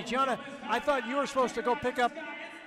Gianna, I thought you were supposed to go pick up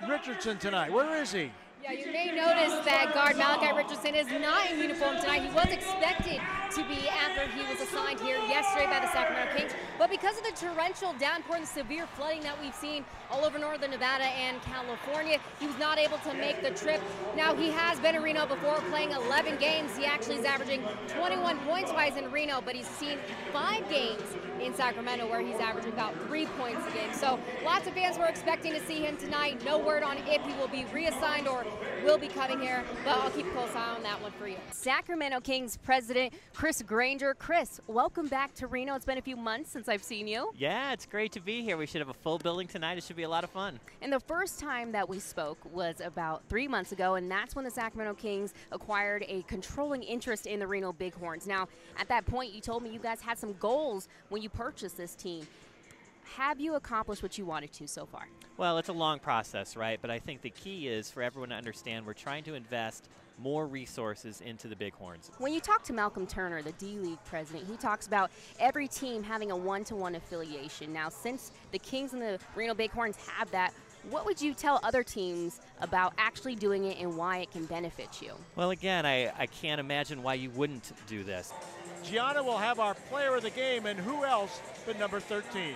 Richardson tonight. Where is he? Yeah, you may notice that guard Malachi Richardson is not in uniform tonight. He was expected to be after he was assigned here yesterday by the Sacramento Kings, but because of the torrential downpour and the severe flooding that we've seen all over northern Nevada and California, he was not able to make the trip. Now, he has been in Reno before, playing 11 games. He actually is averaging 21 points while he's in Reno, but he's seen 5 games in Sacramento where he's averaging about 3 points a game. So lots of fans were expecting to see him tonight. No word on if he will be reassigned or will be coming here, but I'll keep a close eye on that one for you. Sacramento Kings president Chris Granger. Chris, welcome back to Reno. It's been a few months since I've seen you. Yeah, it's great to be here. We should have a full building tonight. It should be a lot of fun. And the first time that we spoke was about 3 months ago, and that's when the Sacramento Kings acquired a controlling interest in the Reno Bighorns. Now, at that point, you told me you guys had some goals when you purchased this team. Have you accomplished what you wanted to so far? Well, it's a long process, right? But I think the key is for everyone to understand we're trying to invest more resources into the Bighorns. When you talk to Malcolm Turner, the D-League president, he talks about every team having a one-to-one affiliation. Now, since the Kings and the Reno Bighorns have that, what would you tell other teams about actually doing it and why it can benefit you? Well, again, I can't imagine why you wouldn't do this. Gianna will have our player of the game, and who else but number 13?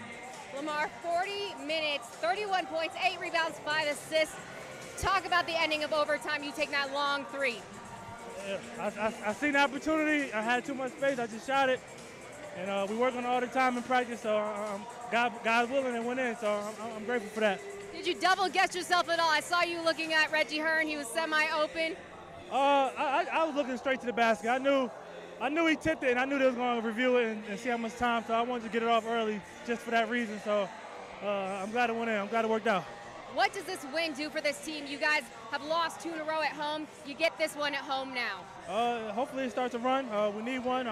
Lamar, 40 minutes, 31 points, 8 rebounds, 5 assists. Talk about the ending of overtime. You take that long three. Yeah, I seen the opportunity. I had too much space. I just shot it. And we work on it all the time in practice, so God's willing, it went in, so I'm grateful for that. Did you double guess yourself at all? I saw you looking at Reggie Hearn. He was semi-open. I was looking straight to the basket. I knew he tipped it, and I knew they was going to review it and see how much time, so I wanted to get it off early just for that reason. So I'm glad it went in. I'm glad it worked out. What does this win do for this team? You guys have lost 2 in a row at home. You get this one at home now. Hopefully it starts a run. We need one.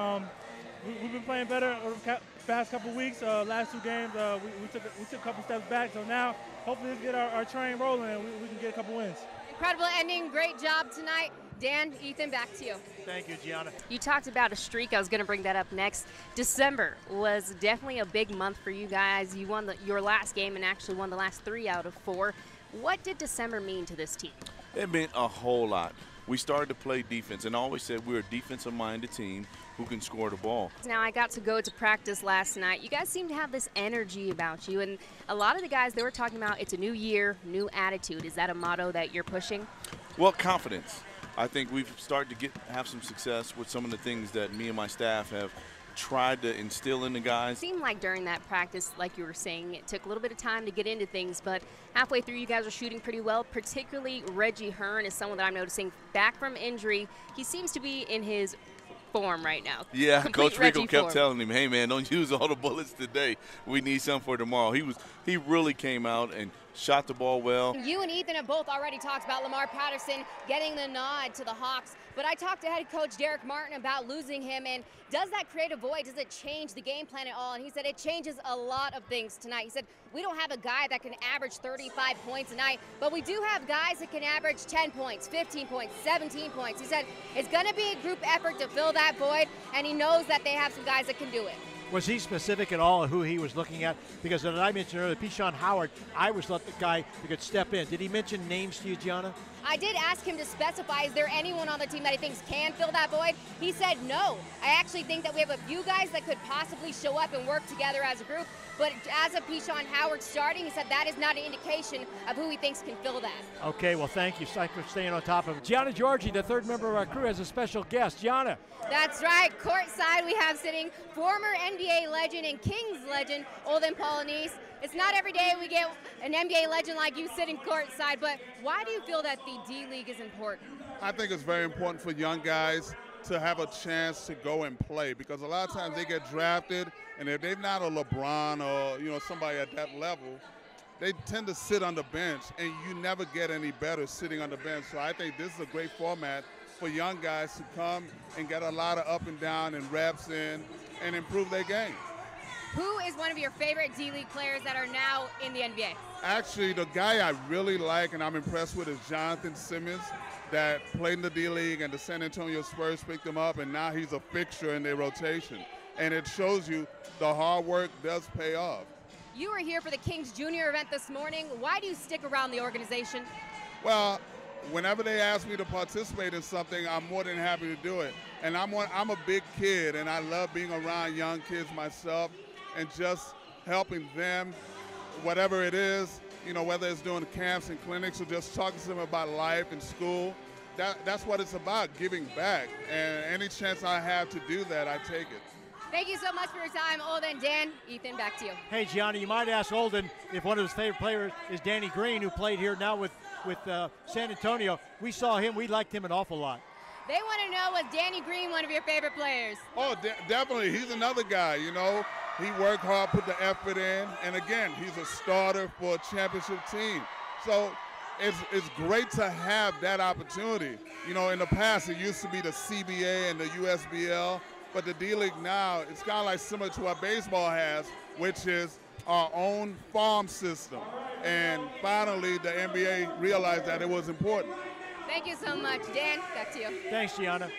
We've been playing better over the past couple weeks. Last 2 games, we took a couple steps back. So now, hopefully, let's get our train rolling and we can get a couple wins. Incredible ending. Great job tonight. Dan, Ethan, back to you. Thank you, Gianna. You talked about a streak. I was going to bring that up next. December was definitely a big month for you guys. You won your last game and actually won the last 3 out of 4. What did December mean to this team? It meant a whole lot. We started to play defense, and I always said we're a defensive-minded team who can score the ball. Now, I got to go to practice last night. You guys seem to have this energy about you, and a lot of the guys, they were talking about it's a new year, new attitude. Is that a motto that you're pushing? Well, confidence. I think we've started to have some success with some of the things that me and my staff have tried to instill in the guys. It seemed like during that practice, like you were saying, it took a little bit of time to get into things, but halfway through you guys are shooting pretty well. Particularly Reggie Hearn is someone that I'm noticing back from injury. He seems to be in his form right now. Yeah, Complete Coach Rico kept form. telling him, hey man, don't use all the bullets today. We need some for tomorrow. He really came out and shot the ball well. You and Ethan have both already talked about Lamar Patterson getting the nod to the Hawks, but I talked to head coach Derek Martin about losing him, and does that create a void? Does it change the game plan at all? And he said it changes a lot of things tonight. He said we don't have a guy that can average 35 points a night, but we do have guys that can average 10 points, 15 points, 17 points. He said it's going to be a group effort to fill that void, and he knows that they have some guys that can do it. Was he specific at all of who he was looking at? Because as I mentioned earlier, Pishon Howard, I was the guy who could step in. Did he mention names to you, Gianna? I did ask him to specify, is there anyone on the team that he thinks can fill that void? He said no. I actually think that we have a few guys that could possibly show up and work together as a group, but as of Pishon Howard starting, he said that is not an indication of who he thinks can fill that. Okay, well, thank you. Thanks for staying on top of it. Gianna Georgie, the 3rd member of our crew, has a special guest. Gianna. That's right. Courtside, we have sitting former NBA legend and Kings legend, Olden Polynice. It's not every day we get an NBA legend like you sitting courtside, but why do you feel that the D-League is important? I think it's very important for young guys to have a chance to go and play, because a lot of times they get drafted, and if they're not a LeBron or somebody at that level, they tend to sit on the bench, and you never get any better sitting on the bench. So I think this is a great format for young guys to come and get a lot of up and down and reps in and improve their game. Who is one of your favorite D-League players that are now in the NBA? Actually, the guy I really like and I'm impressed with is Jonathan Simmons, that played in the D-League, and the San Antonio Spurs picked him up, and now he's a fixture in their rotation. And it shows you the hard work does pay off. You were here for the Kings Junior event this morning. Why do you stick around the organization? Well, whenever they ask me to participate in something, I'm more than happy to do it. And I'm a big kid, and I love being around young kids myself and just helping them, whatever it is, you know, whether it's doing camps and clinics or just talking to them about life and school. That's what it's about, giving back. And any chance I have to do that, I take it. Thank you so much for your time, Olden. Dan, Ethan, back to you. Hey, Gianna, you might ask Olden if one of his favorite players is Danny Green, who played here now with San Antonio. We saw him. We liked him an awful lot. They want to know, was Danny Green one of your favorite players? Oh, definitely. He's another guy, you know. He worked hard, put the effort in. And, again, he's a starter for a championship team. So it's great to have that opportunity. You know, in the past, it used to be the CBA and the USBL. But the D-League now, it's kind of like similar to what baseball has, which is our own farm system. And finally, the NBA realized that it was important. Thank you so much. Dan, back to you. Thanks, Gianna.